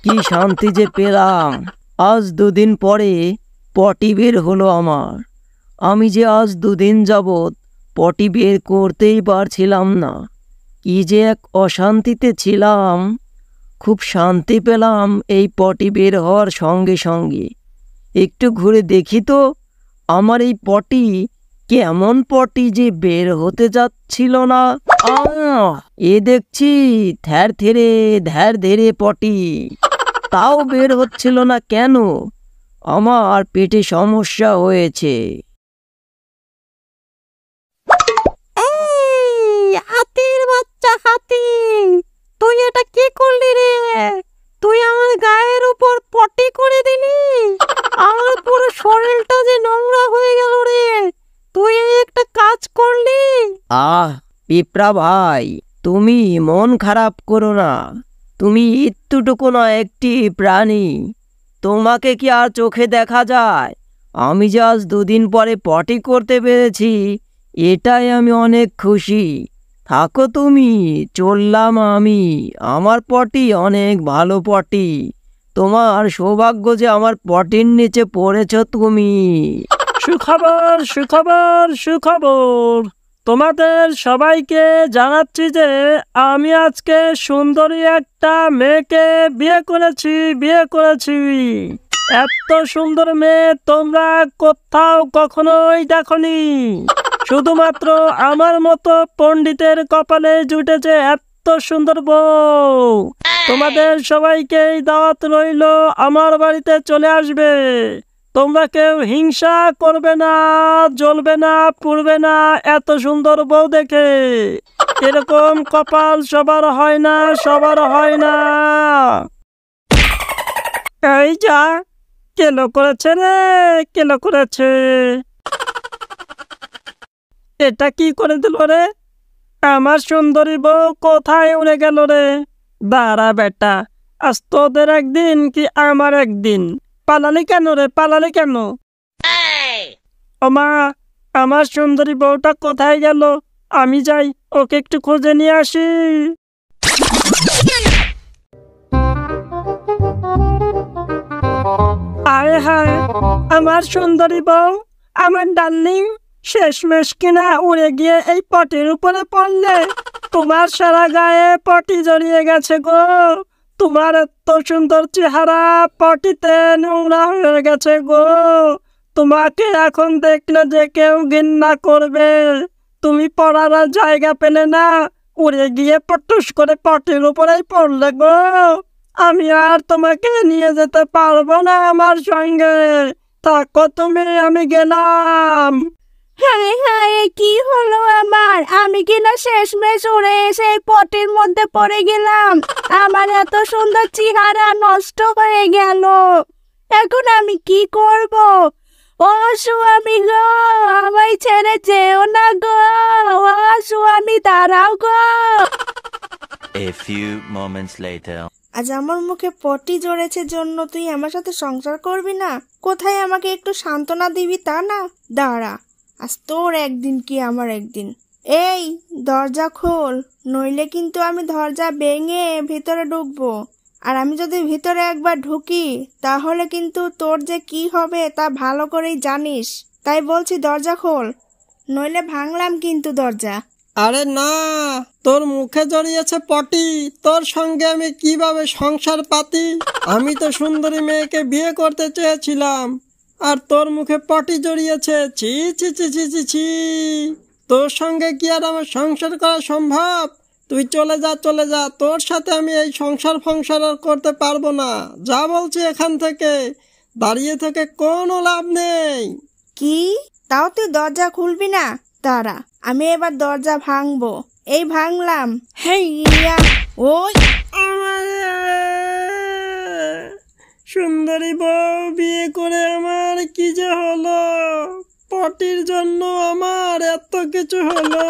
কি শান্তি যে পেলাম। আজ 2 দিন পরে পটি বের হলো আমার। আমি যে আজ 2 দিন যাবৎ পটি বের করতেই পারছিলাম না। কি যে এক অশান্তিতে ছিলাম। খুব শান্তি পেলাম এই পটি বের হওয়ার সঙ্গে সঙ্গে। একটু ঘুরে দেখি তো আমার এই পটি কেমন পটি যে বের হতে যাচ্ছিল না। এ দেখছি ধ্যার ধেরে পটি, তাও বের হচ্ছিল না কেন? আমার পেটে সমস্যা হয়েছে। হাতির বাচ্চা হাতি, তুই এটা কি করলি রে? তুই আমার গায়ের উপর পটি করে দিলি। আমার পুরো শরীরটা যে নোংরা হয়ে গেল রে। তুই একটা কাজ করলি। পিঁপড়া ভাই, তুমি মন খারাপ করো না। তুমি একটুটুকু না একটি প্রাণী, তোমাকে কি আর চোখে দেখা যায়? আমি যে আজ 2 দিন পরে পটি করতে পেরেছি, এটাই আমি অনেক খুশি। থাকো তুমি, চললাম আমি। আমার পটি অনেক ভালো পটি। তোমার সৌভাগ্য যে আমার পটির নিচে পড়েছ তুমি। সুখবর সুখবর সুখবর, তোমাদের সবাইকে জানাচ্ছি যে আমি আজকে সুন্দরী একটা মেয়েকে বিয়ে করেছি। এত সুন্দর মেয়ে তোমরা কোথাও কখনোই দেখনি। শুধুমাত্র আমার মতো পণ্ডিতের কপালে জুটেছে এত সুন্দর বউ। তোমাদের সবাইকেই দাওয়াত রইল, আমার বাড়িতে চলে আসবে। তোমরা কেউ হিংসা করবে না, জ্বলবে না, পুড়বে না এত সুন্দর বউ দেখে। এরকম কপাল সবার হয় না। এই যা কেলো করেছে রে, কেলো করেছে। এটা কি করে দিল রে? আমার সুন্দরী বউ কোথায় উড়ে গেল রে? দাঁড়া বেটা, আজ তোদের একদিন কি আমার একদিন। পালালি কেন রে, পালালি কেন? ওমা, আমার সুন্দরী বউটা কোথায় গেল? আমি যাই ওকে একটু খুঁজে নিয়ে আসি। আয় হায়, আমার সুন্দরী বউ, আমার ডার্লিং, শেষমেশ কিনা উড়ে গিয়ে এই পটির উপরে পড়লে। তোমার সারা গায়ে পটি জড়িয়ে গেছে গো। তোমার এত সুন্দর চেহারা পটিতে নোংরা হয়ে গেছে গো। তোমাকে এখন দেখলে যে কেউ ঘৃণা করবে। তুমি পড়ার জায়গা পেলে না, উড়ে গিয়ে পটুস করে পটির উপরেই পড়লে গো। আমি আর তোমাকে নিয়ে যেতে পারবো না আমার সঙ্গে। থাকো তুমি, আমি গেলাম। হ্যাঁ হ্যাঁ, কি হলো আমার? আমি কিনা শেষমেশ উড়ে এসে পটির মধ্যে পড়ে গেলাম। আমার এত সুন্দর চেহারা নষ্ট হয়ে গেল। এখন আমি কি করব? ও স্বামী গো, আমায় ছেড়ে যেও না গো। ও স্বামী, দাঁড়াও গো। A few moments later. আজ আমার মুখে পটি জড়েছে জন্য তুই আমার সাথে সংসার করবি না? কোথায় আমাকে একটু সান্ত্বনা দিবি তা না? দাঁড়া, আজ তোর একদিন কি আমার একদিন। এই দরজা খোল, নইলে কিন্তু আমি দরজা ভেঙে ভিতরে ঢুকবো। আর আমি যদি ভিতরে একবার ঢুকি তাহলে কিন্তু তোর যে কি হবে তা ভালো করেই জানিস। তাই বলছি দরজা খোল, নইলে ভাঙলাম কিন্তু দরজা। আরে না, তোর মুখে জড়িয়েছে পটি, তোর সঙ্গে আমি কিভাবে সংসার পাতি? আমি তো সুন্দরী মেয়েকে বিয়ে করতে চেয়েছিলাম, আর তোর মুখে পটি জড়িয়েছে। ছি ছি ছি ছি ছি ছি। তোর সঙ্গে কি আর আমার সংসার করা সম্ভব? তুই চলে যা, তোর সাথে আমি এই সংসার আর করতে পারবো না। যা বলছি এখান থেকে, দাঁড়িয়ে থেকে কোনো লাভ নেই। কি? তাও তুই দরজা খুলবি না? দাঁড়া, আমি এবার দরজা ভাঙবো। এই ভাঙলাম। হেইয়া, ওই সুন্দরী বউ বিয়ে করে আমার কি যে হলো? পটির জন্য আমার এত কিছু হলো।